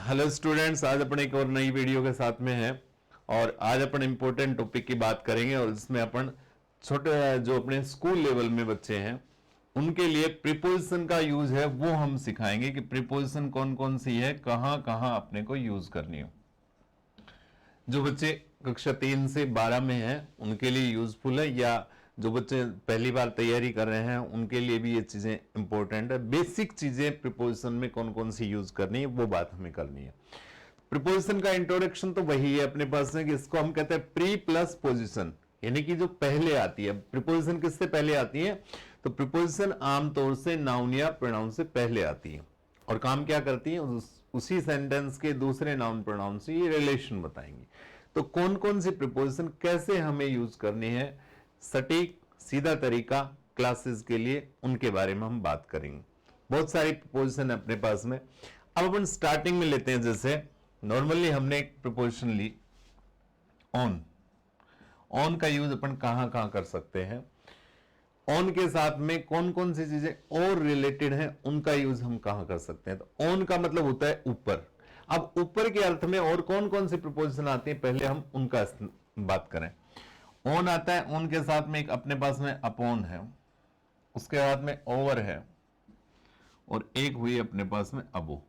Hello students, आज अपन एक और नई वीडियो के साथ में हैं और आज अपन इम्पोर्टेंट टॉपिक की बात करेंगे और इसमें अपन छोटे जो अपने स्कूल लेवल में बच्चे हैं उनके लिए प्रीपोजिशन का यूज है वो हम सिखाएंगे कि प्रीपोजिशन कौन कौन सी है, कहां कहां अपने को यूज करनी हो। जो बच्चे कक्षा 3 से 12 में हैं उनके लिए यूजफुल है, या जो बच्चे पहली बार तैयारी कर रहे हैं उनके लिए भी ये चीजें इंपॉर्टेंट है। बेसिक चीजें प्रीपोजिशन में कौन कौन सी यूज करनी है वो बात हमें करनी है। प्रीपोजिशन का इंट्रोडक्शन तो वही है अपने पास में कि इसको हम कहते हैं प्री प्लस पोजिशन, यानी कि जो पहले आती है। प्रीपोजिशन किससे पहले आती है? तो प्रीपोजिशन आमतौर से नाउन या प्रोनाउन से पहले आती है और काम क्या करती है, उसी सेंटेंस के दूसरे नाउन प्रोनाउन से ये रिलेशन बताएंगे। तो कौन कौन सी प्रीपोजिशन कैसे हमें यूज करनी है, सटीक सीधा तरीका क्लासेस के लिए, उनके बारे में हम बात करेंगे। बहुत सारी प्रीपोजिशन है अपने पास में। अब अपन स्टार्टिंग में लेते हैं, जैसे नॉर्मली हमने एक प्रीपोजिशन ली ऑन। ऑन का यूज अपन कहां कहां कर सकते हैं, ऑन के साथ में कौन कौन सी चीजें और रिलेटेड हैं उनका यूज हम कहां कर सकते हैं। तो ऑन का मतलब होता है ऊपर। अब ऊपर के अर्थ में और कौन कौन सी प्रीपोजिशन आती है, पहले हम उनका बात करें। ऑन आता है, ऑन के साथ में एक अपने पास में अपॉन है, उसके साथ में ओवर है और एक हुई अपने पास में अबो।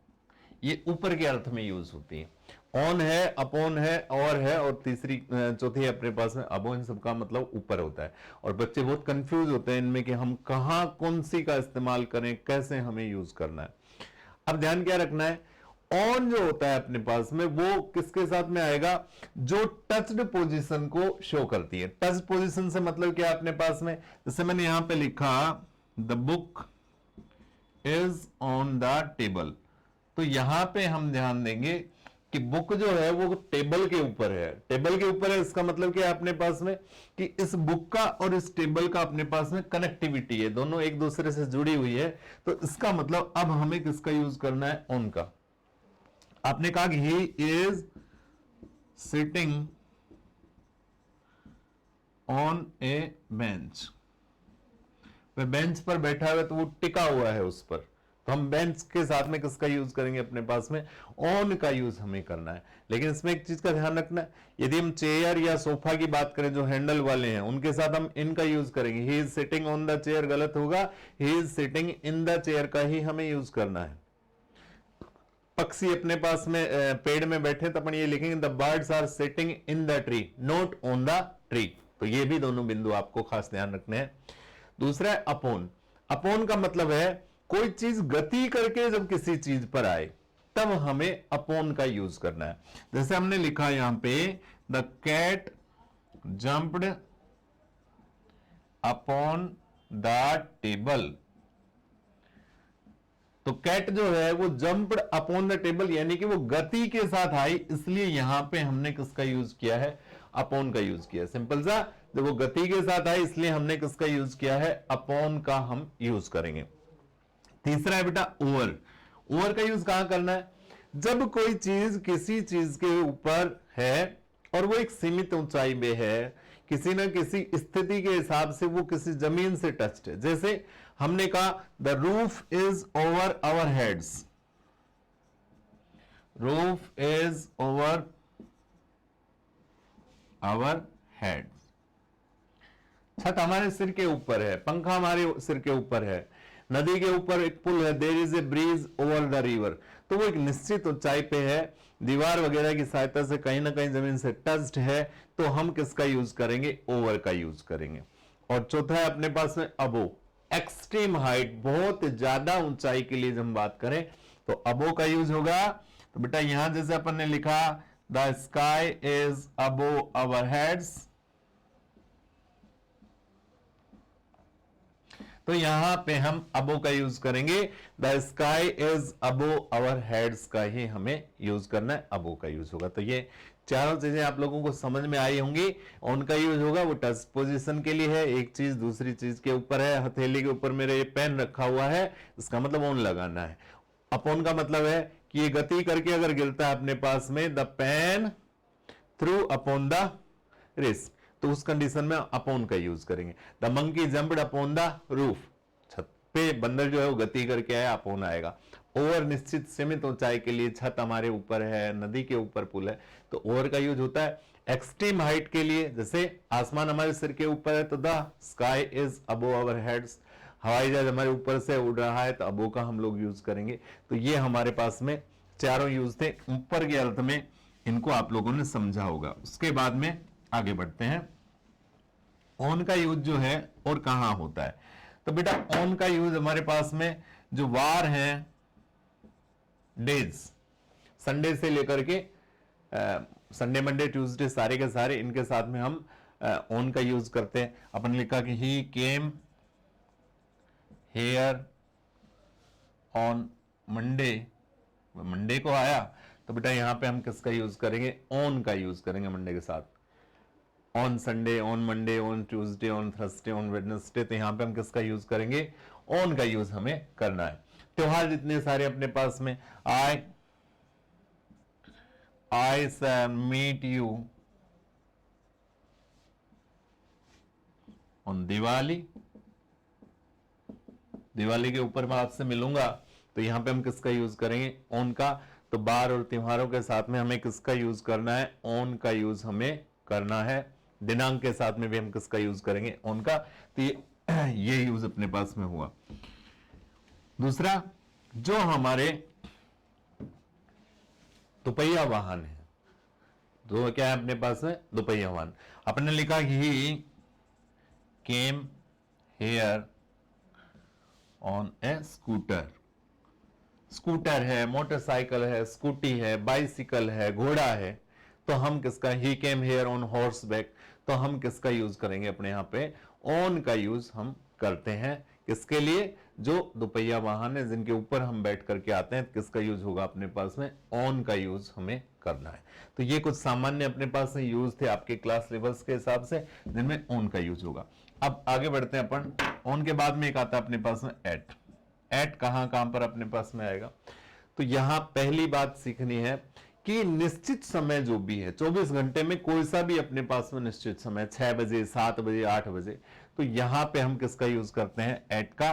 ये ऊपर के अर्थ में यूज होती है। ऑन है, अपॉन है, और है, और तीसरी चौथी अपने पास में अबो। इन सबका मतलब ऊपर होता है और बच्चे बहुत कंफ्यूज होते हैं इनमें कि हम कहां कौन सी का इस्तेमाल करें, कैसे हमें यूज करना है। अब ध्यान क्या रखना है, ऑन जो होता है अपने पास में वो किसके साथ में आएगा, जो टच्ड पोजीशन को शो करती है। टच्ड पोजीशन से मतलब क्या है अपने पास में, जैसे मैंने यहां पे लिखा the book is on the table, तो यहां पे हम ध्यान देंगे कि बुक जो है वो टेबल के ऊपर है। टेबल के ऊपर है, इसका मतलब क्या है अपने पास में कि इस बुक का और इस टेबल का अपने पास में कनेक्टिविटी है, दोनों एक दूसरे से जुड़ी हुई है। तो इसका मतलब अब हमें किसका यूज करना है, ऑन का। आपने कहा कि he is sitting on A bench, वह बेंच पर बैठा हुआ, तो वो टिका हुआ है उस पर। तो हम बेंच के साथ में किसका यूज करेंगे, अपने पास में ऑन का यूज हमें करना है। लेकिन इसमें एक चीज का ध्यान रखना है, यदि हम चेयर या सोफा की बात करें जो हैंडल वाले हैं उनके साथ हम इन का यूज करेंगे। He is sitting on the chair गलत होगा, he is sitting in the chair का ही हमें यूज करना है। पक्षी अपने पास में पेड़ में बैठे तो अपन ये लिखेंगे the birds are sitting in the tree, not on the tree. तो ये भी दोनों बिंदु आपको खास ध्यान रखने हैं। दूसरा है अपॉन। अपॉन का मतलब है कोई चीज गति करके जब किसी चीज पर आए तब हमें अपॉन का यूज करना है। जैसे हमने लिखा यहां पे the cat jumped upon the table, तो कैट जो है वो जंप्ड अपॉन द टेबल, यानी कि वो गति के साथ आई, इसलिए यहां पे हमने किसका यूज किया है, अपॉन का यूज किया। सिंपल सा, जब वो गति के साथ आई इसलिए हमने किसका यूज किया है, अपॉन का हम यूज करेंगे। तीसरा है बेटा ओवर। ओवर का यूज कहां करना है, जब कोई चीज किसी चीज के ऊपर है और वो एक सीमित ऊंचाई में है, किसी न किसी स्थिति के हिसाब से वो किसी जमीन से टच्ड है। जैसे हमने कहा the roof is over our heads, roof is over our heads, छत हमारे सिर के ऊपर है, पंखा हमारे सिर के ऊपर है, नदी के ऊपर एक पुल है, there is a bridge over the river, तो वो एक निश्चित ऊंचाई पे है, दीवार वगैरह की सहायता से कहीं ना कहीं जमीन से टच्ड है, तो हम किसका यूज करेंगे, ओवर का यूज करेंगे। और चौथा है अपने पास में अबो। एक्सट्रीम हाइट, बहुत ज्यादा ऊंचाई के लिए जब हम बात करें तो अबो का यूज होगा। तो बेटा यहां जैसे अपन ने लिखा the sky is above our heads, तो यहां पे हम अबो का यूज करेंगे। The sky is above our heads का ही हमें यूज करना है, अबो का यूज होगा। तो ये चारों चीजें आप लोगों को समझ में आई होंगी। ऑन का यूज होगा वो टच पोजीशन के लिए है, एक चीज दूसरी चीज के ऊपर है, हथेली के ऊपर मेरे ये पेन रखा हुआ है, इसका मतलब ऑन लगाना है। अपॉन का मतलब है कि ये गति करके अगर गिरता है अपने पास में, the pen through upon the wrist, तो उस कंडीशन में अपॉन का यूज करेंगे। The monkey jumped upon the roof, छत पे बंदर जो है वो गति करके आया, अपॉन आएगा। ओवर निश्चित सीमित ऊंचाई के लिए, छत हमारे ऊपर है, नदी के ऊपर पुल है, तो ओवर का यूज होता है। एक्सट्रीम हाइट के लिए, जैसे आसमान हमारे सिर के ऊपर है तो the sky is above our heads, हवाई जहाज हमारे ऊपर से उड़ रहा है तो अबो का हम लोग यूज करेंगे। तो ये हमारे पास में चारों यूज थे, ऊपर के अर्थ में इनको आप लोगों ने समझा होगा। उसके बाद में आगे बढ़ते हैं, ऑन का यूज जो है और कहां होता है। तो बेटा ऑन का यूज हमारे पास में जो वार है, डेज, संडे से लेकर के संडे मंडे ट्यूसडे सारे के सारे, इनके साथ में हम ऑन का यूज करते हैं। अपन लिखा कि he came here on Monday, Monday को आया, तो बेटा यहां पे हम किसका यूज करेंगे, ऑन का यूज करेंगे मंडे के साथ। On Sunday, on Monday, on Tuesday, on Thursday, on Wednesday, तो यहां पे हम किसका यूज करेंगे, ऑन का यूज हमें करना है। त्योहार जितने सारे अपने पास में, I shall meet you on Diwali, Diwali के ऊपर मैं आपसे मिलूंगा, तो यहां पे हम किसका यूज करेंगे, ऑन का। तो बार और त्योहारों के साथ में हमें किसका यूज करना है, ऑन का यूज हमें करना है। दिनांक के साथ में भी हम किसका यूज करेंगे, ऑन का। तो ये यूज अपने पास में हुआ। दूसरा, जो हमारे दोपहिया वाहन है, जो क्या है अपने पास में, दोपहिया वाहन, अपने लिखा he came here on a scooter. Scooter है, मोटरसाइकिल है, स्कूटी है, बाइसिकल है, घोड़ा है, तो हम किसका, he came here on horseback, तो हम किसका यूज करेंगे अपने यहां पे, ऑन का यूज हम करते हैं। किसके लिए, जो दोपहिया वाहन है जिनके ऊपर हम बैठ करके आते हैं, किसका यूज होगा अपने पास में, ऑन का यूज हमें करना है। तो ये कुछ सामान्य अपने पास में यूज थे आपके क्लास लेवल्स के हिसाब से, जिनमें ऑन का यूज होगा। अब आगे बढ़ते हैं अपन, ऑन के बाद में एक आता है अपने पास में एट। एट कहां कहां पर अपने पास में आएगा, तो यहां पहली बात सीखनी है कि निश्चित समय जो भी है, 24 घंटे में कोई सा भी अपने पास में निश्चित समय, 6 बजे, 7 बजे, 8 बजे, तो यहां पे हम किसका यूज करते हैं, एट का।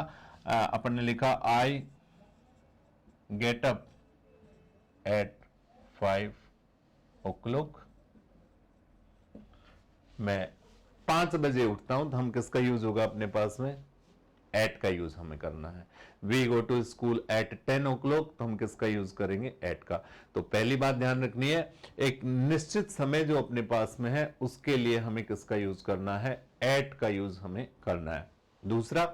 अपन ने लिखा I get up at 5 o'clock, मैं 5 बजे उठता हूं, तो हम किसका यूज होगा अपने पास में, एट का यूज हमें करना है। We go to school at 10 o'clock, तो हम किसका यूज करेंगे, एट का। तो पहली बात ध्यान रखनी है, एक निश्चित समय जो अपने पास में है उसके लिए हमें किसका यूज करना है, एट का यूज हमें करना है। दूसरा,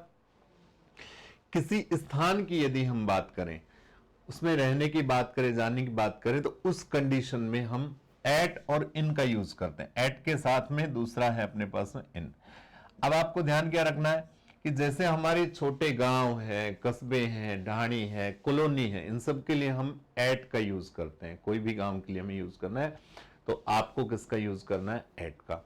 किसी स्थान की यदि हम बात करें, उसमें रहने की बात करें, जाने की बात करें, तो उस कंडीशन में हम एट और इन का यूज करते हैं। एट के साथ में दूसरा है अपने पास में इन। अब आपको ध्यान क्या रखना है कि जैसे हमारे छोटे गांव है, कस्बे हैं, ढाणी है, कॉलोनी है, इन सब के लिए हम एट का यूज करते हैं। कोई भी गांव के लिए हमें यूज करना है तो आपको किसका यूज करना है, एट का।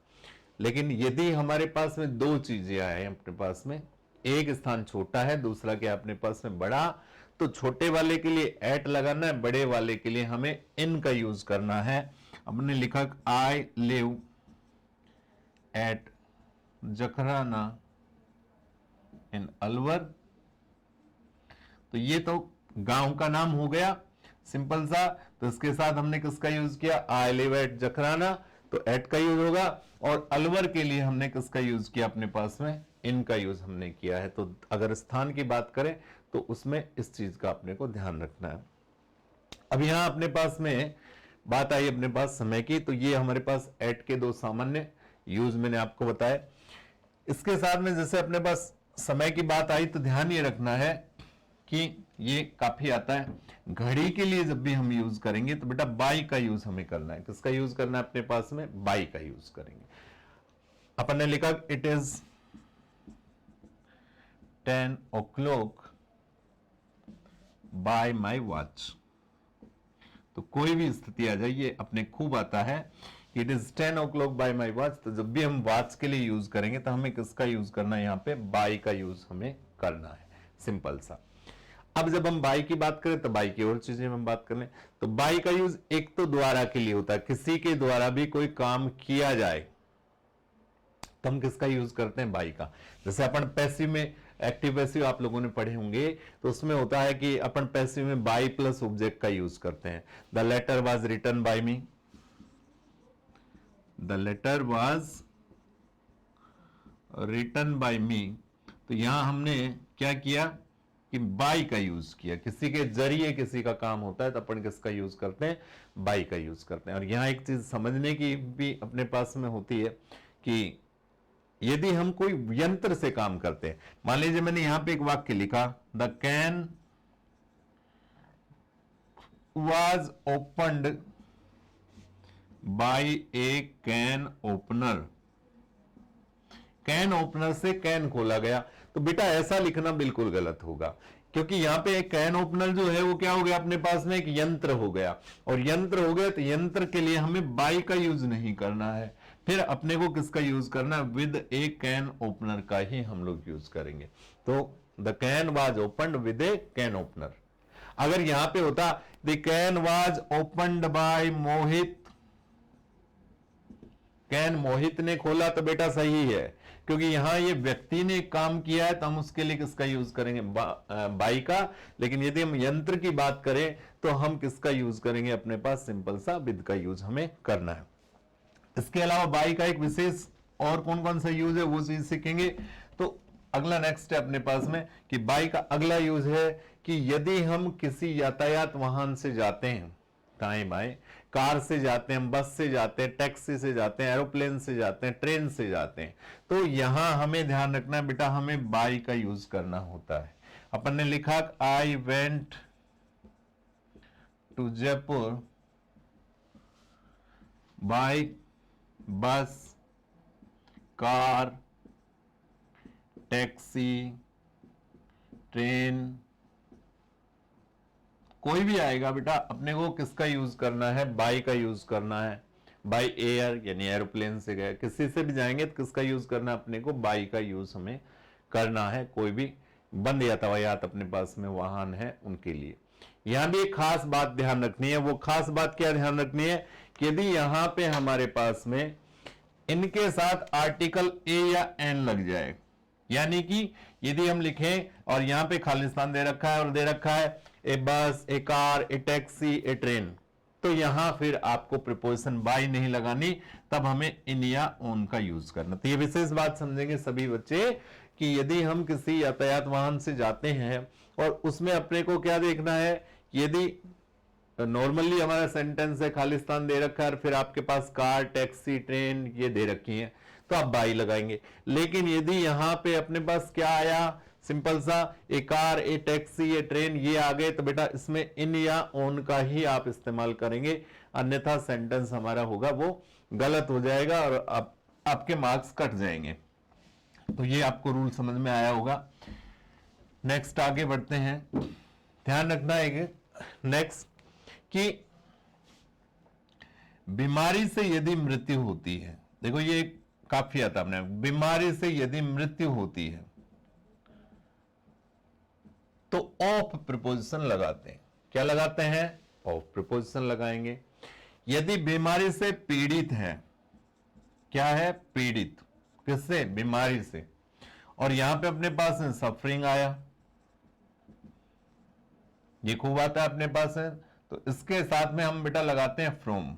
लेकिन यदि हमारे पास में दो चीजें आए अपने पास में, एक स्थान छोटा है, दूसरा क्या अपने पास में बड़ा, तो छोटे वाले के लिए एट लगाना है, बड़े वाले के लिए हमें इन का यूज करना है। हमने लिखा आई लिव एट जखराना इन अलवर, तो ये तो गांव का नाम हो गया सिंपल सा। तो इसके साथ हमने किसका यूज किया, आई लिव एट जखराना, तो एट का यूज होगा। और अलवर के लिए हमने किसका यूज किया अपने पास में, इन का यूज हमने किया है। तो अगर स्थान की बात करें तो उसमें इस चीज का अपने को ध्यान रखना है। अब यहां अपने पास में बात आई अपने पास समय की, तो ये हमारे पास एट के दो सामान्य यूज मैंने आपको बताया। इसके साथ में जैसे अपने पास समय की बात आई तो ध्यान ये रखना है कि ये काफी आता है। घड़ी के लिए जब भी हम यूज करेंगे तो बेटा बाई का यूज हमें करना है। किसका यूज करना है अपने पास में, बाई का यूज करेंगे। अपन ने लिखा it is 10 o'clock bye my watch, तो कोई भी स्थिति आ जाए ये अपने खूब आता है। It is 10 o'clock bye my watch, तो जब भी हम वॉच के लिए यूज करेंगे तो हमें किसका यूज करना है, यहां पे बाई का यूज हमें करना है, सिंपल सा। अब जब हम बाई की बात करें तो बाई की और चीजें हम बात करें तो बाई का यूज एक तो द्वारा के लिए होता है, किसी के द्वारा भी कोई काम किया जाए तो हम किसका यूज करते हैं, बाई का। जैसे अपन पैसिव में एक्टिव पैसिव आप लोगों ने पढ़े होंगे, तो उसमें होता है कि अपन पैसिव में बाय प्लस ऑब्जेक्ट का यूज करते हैं। The letter was written by me, the letter was written by me, तो यहां हमने क्या किया कि बाय का यूज किया, किसी के जरिए किसी का काम होता है तो अपन किसका यूज करते हैं, बाय का यूज करते हैं। और यहां एक चीज समझने की भी अपने पास में होती है कि यदि हम कोई यंत्र से काम करते हैं, मान लीजिए मैंने यहां पे एक वाक्य लिखा, the can was opened by a can opener, can opener से कैन खोला गया, तो बेटा ऐसा लिखना बिल्कुल गलत होगा, क्योंकि यहां पे एक कैन ओपनर जो है वो क्या हो गया, अपने पास में एक यंत्र हो गया, और यंत्र हो गया तो यंत्र के लिए हमें बाय का यूज नहीं करना है, फिर अपने को किसका यूज करना है, विद ए कैन ओपनर का ही हम लोग यूज करेंगे। तो the can was opened with a can opener. अगर यहां पे होता the can was opened by Mohit, can Mohit ने खोला, तो बेटा सही है, क्योंकि यहां ये व्यक्ति ने काम किया है तो हम उसके लिए किसका यूज करेंगे, बाई का। लेकिन यदि हम यंत्र की बात करें तो हम किसका यूज करेंगे, अपने पास सिंपल सा विद का यूज हमें करना है। इसके अलावा बाई का एक विशेष और कौन कौन सा यूज है वो चीज सीखेंगे। तो अगला नेक्स्ट है अपने पास में कि बाई का अगला यूज है कि यदि हम किसी यातायात वाहन से जाते हैं, दाएं बाएं, कार से जाते हैं, बस से जाते हैं, टैक्सी से जाते हैं, एरोप्लेन से जाते हैं, ट्रेन से जाते हैं, तो यहां हमें ध्यान रखना है बेटा, हमें बाय का यूज करना होता है। अपन ने लिखा I went to Jaipur by bus, car, taxi, train, कोई भी आएगा बेटा, अपने को किसका यूज करना है, बाय का यूज करना है। बाय एयर यानी एरोप्लेन से गए, किसी से भी जाएंगे तो किसका यूज करना है, अपने को बाय का यूज हमें करना है। कोई भी बंद यातायात अपने पास में वाहन है उनके लिए। यहां भी एक खास बात ध्यान रखनी है, वो खास बात क्या ध्यान रखनी है कि यदि यहां पे हमारे पास में इनके साथ आर्टिकल ए या एन लग जाए, यानी कि यदि हम लिखें और यहां पे खालिस्तान दे रखा है और दे रखा है ए बस, ए कार, ए टैक्सी, ए ट्रेन, तो यहां फिर आपको प्रीपोजिशन बाय नहीं लगानी, तब हमें इन या ऑन का यूज करना। तो ये विशेष बात समझेंगे सभी बच्चे कि यदि हम किसी यातायात वाहन से जाते हैं और उसमें अपने को क्या देखना है, यदि नॉर्मली हमारा सेंटेंस है खालिस्तान दे रखा है, फिर आपके पास कार, टैक्सी, ट्रेन ये दे रखी है, तो आप बाय लगाएंगे। लेकिन यदि यहां पे अपने पास क्या आया, सिंपल सा ए कार, ए टैक्सी, ए ट्रेन ये आ गए, तो बेटा इसमें इन या ऑन का ही आप इस्तेमाल करेंगे, अन्यथा सेंटेंस हमारा होगा वो गलत हो जाएगा और आपके मार्क्स कट जाएंगे। तो ये आपको रूल समझ में आया होगा। नेक्स्ट आगे बढ़ते हैं। ध्यान रखना है नेक्स्ट कि बीमारी से यदि मृत्यु होती है, देखो ये काफी आता है, बीमारी से यदि मृत्यु होती है तो ऑफ प्रीपोजिशन लगाते हैं। क्या लगाते हैं, ऑफ प्रीपोजिशन लगाएंगे। यदि बीमारी से पीड़ित है, क्या है, पीड़ित, किससे, बीमारी से, और यहां पे अपने पास सफरिंग आया, ये खूब आता है अपने पास है, तो इसके साथ में हम बेटा लगाते हैं फ्रॉम।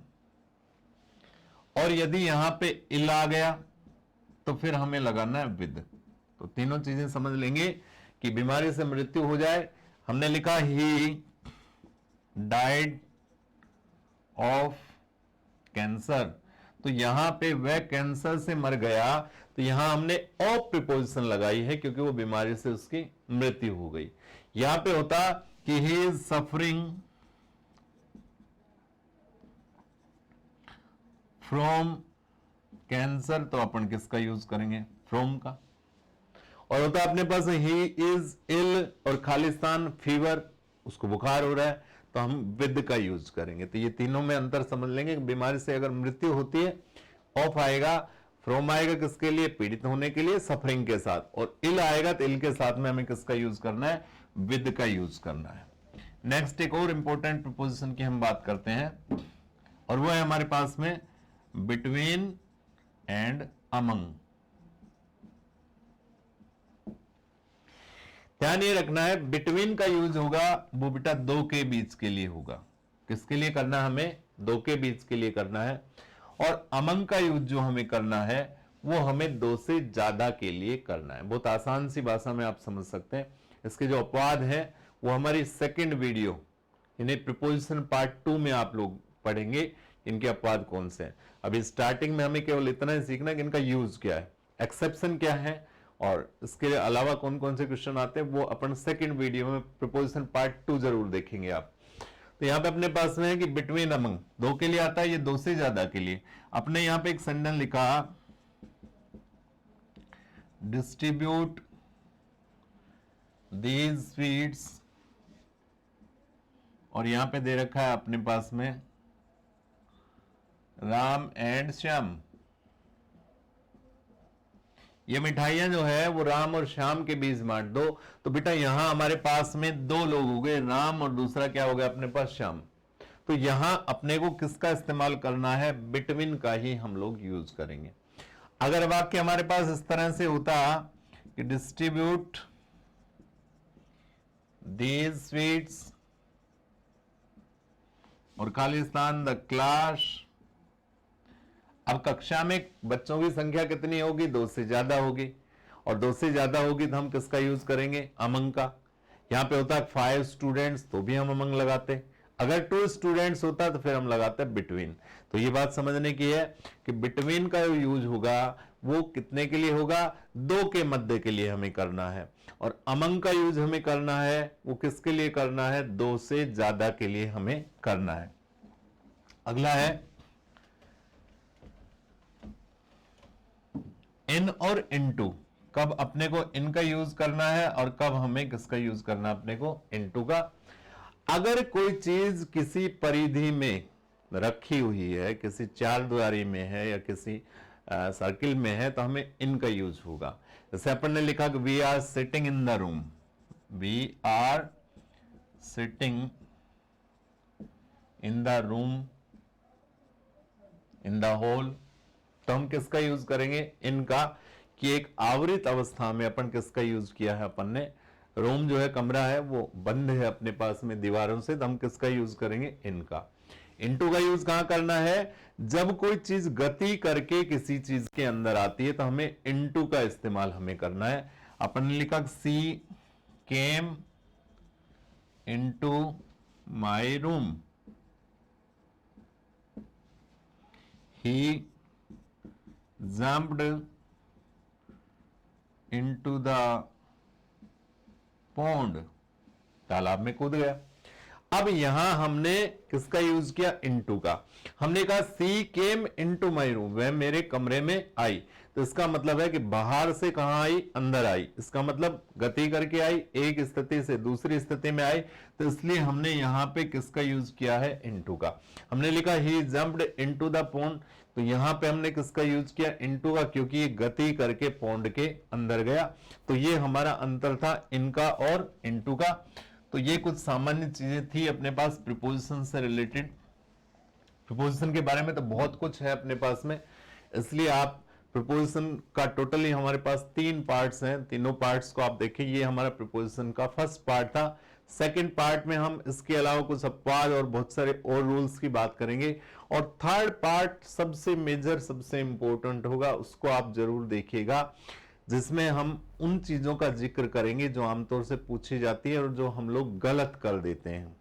और यदि यहां पे इल आ गया तो फिर हमें लगाना है विद। तो तीनों चीजें समझ लेंगे कि बीमारी से मृत्यु हो जाए, हमने लिखा ही डाइड ऑफ कैंसर, तो यहां पे वह कैंसर से मर गया, तो यहां हमने ऑफ प्रीपोजिशन लगाई है क्योंकि वो बीमारी से उसकी मृत्यु हो गई। यहां पे होता कि he is suffering from cancer, तो अपन किसका यूज करेंगे, फ्रॉम का। और होता अपने पास ही इज इल और खालिस्तान फीवर, उसको बुखार हो रहा है, तो हम विद का यूज करेंगे। तो ये तीनों में अंतर समझ लेंगे। बीमारी से अगर मृत्यु होती है ऑफ आएगा, फ्रॉम आएगा किसके लिए, पीड़ित होने के लिए, सफरिंग के साथ, और इल आएगा तो इल के साथ में हमें किसका यूज करना है, विद का यूज करना है। नेक्स्ट एक और इंपॉर्टेंट प्रीपोजिशन की हम बात करते हैं और वो है हमारे पास में बिटवीन एंड अमंग। ध्यान ये रखना है, बिटवीन का यूज होगा वो बेटा दो के बीच के लिए होगा। किसके लिए करना है? हमें दो के बीच के लिए करना है। और अमंग का यूज जो हमें करना है वो हमें दो से ज्यादा के लिए करना है। बहुत आसान सी भाषा में आप समझ सकते हैं। इसके जो अपवाद है वो हमारी सेकंड वीडियो, इन्हें प्रीपोजिशन पार्ट 2 में आप लोग पढ़ेंगे इनके अपवाद कौन से हैं। अभी स्टार्टिंग में हमें केवल इतना ही सीखना कि इनका यूज क्या है, एक्सेप्शन क्या है, और इसके अलावा कौन कौन से क्वेश्चन आते हैं वो अपन सेकंड वीडियो में प्रीपोजिशन पार्ट 2 जरूर देखेंगे आप। तो यहां पे अपने पास में है कि बिटवीन अमंग दो के लिए आता है, ये दो से ज्यादा के लिए। अपने यहां पे एक सेंटेंस लिखा, डिस्ट्रीब्यूट दीज स्वीट्स, और यहां पे दे रखा है अपने पास में राम एंड श्याम। ये मिठाइयां जो है वो राम और श्याम के बीच बांट दो। तो बेटा यहां हमारे पास में दो लोग हो गए, राम, और दूसरा क्या हो गया अपने पास? श्याम। तो यहां अपने को किसका इस्तेमाल करना है? बिटवीन का ही हम लोग यूज करेंगे। अगर वाक्य हमारे पास इस तरह से होता कि डिस्ट्रीब्यूट दीज स्वीट्स और खालिस्तान द क्लास, अब कक्षा में बच्चों की संख्या कितनी होगी? दो से ज्यादा होगी, और दो से ज्यादा होगी तो हम किसका यूज करेंगे? अमंग का। यहां पे होता है 5 स्टूडेंट्स तो भी हम अमंग लगाते, अगर 2 स्टूडेंट्स होता तो फिर हम लगाते बिटवीन। तो ये बात समझने की है कि बिटवीन का जो यूज होगा वो कितने के लिए होगा? दो के मध्य के लिए हमें करना है। और अमंग का यूज हमें करना है वो किसके लिए करना है? दो से ज्यादा के लिए हमें करना है। अगला है इन और इनटू। कब अपने को इन का यूज करना है और कब हमें किसका यूज करना है? अपने को इनटू का। अगर कोई चीज किसी परिधि में रखी हुई है, किसी चारद्वारी में है या किसी सर्किल में है, तो हमें इनका यूज होगा। जैसे अपन ने लिखा कि we are sitting in the room, we are sitting in the room in the hall, तो हम किसका यूज करेंगे? इनका। कि एक आवृत अवस्था में अपन किसका यूज किया है? अपन ने रूम जो है, कमरा है, वो बंद है अपने पास में दीवारों से, तो हम किसका यूज करेंगे? इनका। इनटू का यूज कहां करना है? जब कोई चीज गति करके किसी चीज के अंदर आती है तो हमें इनटू का इस्तेमाल हमें करना है। अपन ने लिखा she came into my room, he jumped into the pond, तालाब में कूद गया। अब यहां हमने किसका यूज किया? इनटू का। हमने कहा सी केम इनटू माय रूम, वह मेरे कमरे में आई। तो इसका मतलब है कि बाहर से कहां आई? अंदर आई। इसका मतलब गति करके आई, एक स्थिति से दूसरी स्थिति में आई। तो इसलिए हमने यहां पे किसका यूज किया है? इनटू का। हमने लिखा ही जंप्ड इनटू द पोंड, तो यहां पे हमने किसका यूज किया? इनटू का, क्योंकि ये गति करके पोंड के अंदर गया। तो ये हमारा अंतर था इनका और इनटू का। तो ये कुछ सामान्य चीजें थी अपने पास प्रीपोजिशन से रिलेटेड। प्रीपोजिशन के बारे में तो बहुत कुछ है अपने पास में, इसलिए आप प्रीपोजिशन का टोटली हमारे पास 3 पार्ट्स हैं। तीनों पार्ट्स को आप देखिए, ये हमारा प्रीपोजिशन का फर्स्ट पार्ट था। सेकंड पार्ट में हम इसके अलावा कुछ अपवाद और बहुत सारे और रूल्स की बात करेंगे। और थर्ड पार्ट सबसे मेजर, सबसे इंपॉर्टेंट होगा, उसको आप जरूर देखिएगा, जिसमें हम उन चीजों का जिक्र करेंगे जो आमतौर से पूछी जाती है और जो हम लोग गलत कर देते हैं,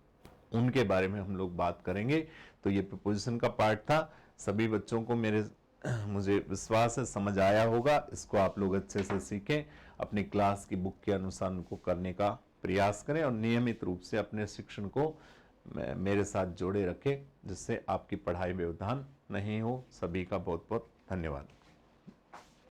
उनके बारे में हम लोग बात करेंगे। तो ये प्रीपोजिशन का पार्ट था। सभी बच्चों को मुझे विश्वास है समझ आया होगा। इसको आप लोग अच्छे से सीखें, अपनी क्लास की बुक के अनुसार उनको करने का प्रयास करें और नियमित रूप से अपने शिक्षण को मेरे साथ जोड़े रखें, जिससे आपकी पढ़ाई में व्यवधान नहीं हो। सभी का बहुत बहुत धन्यवाद।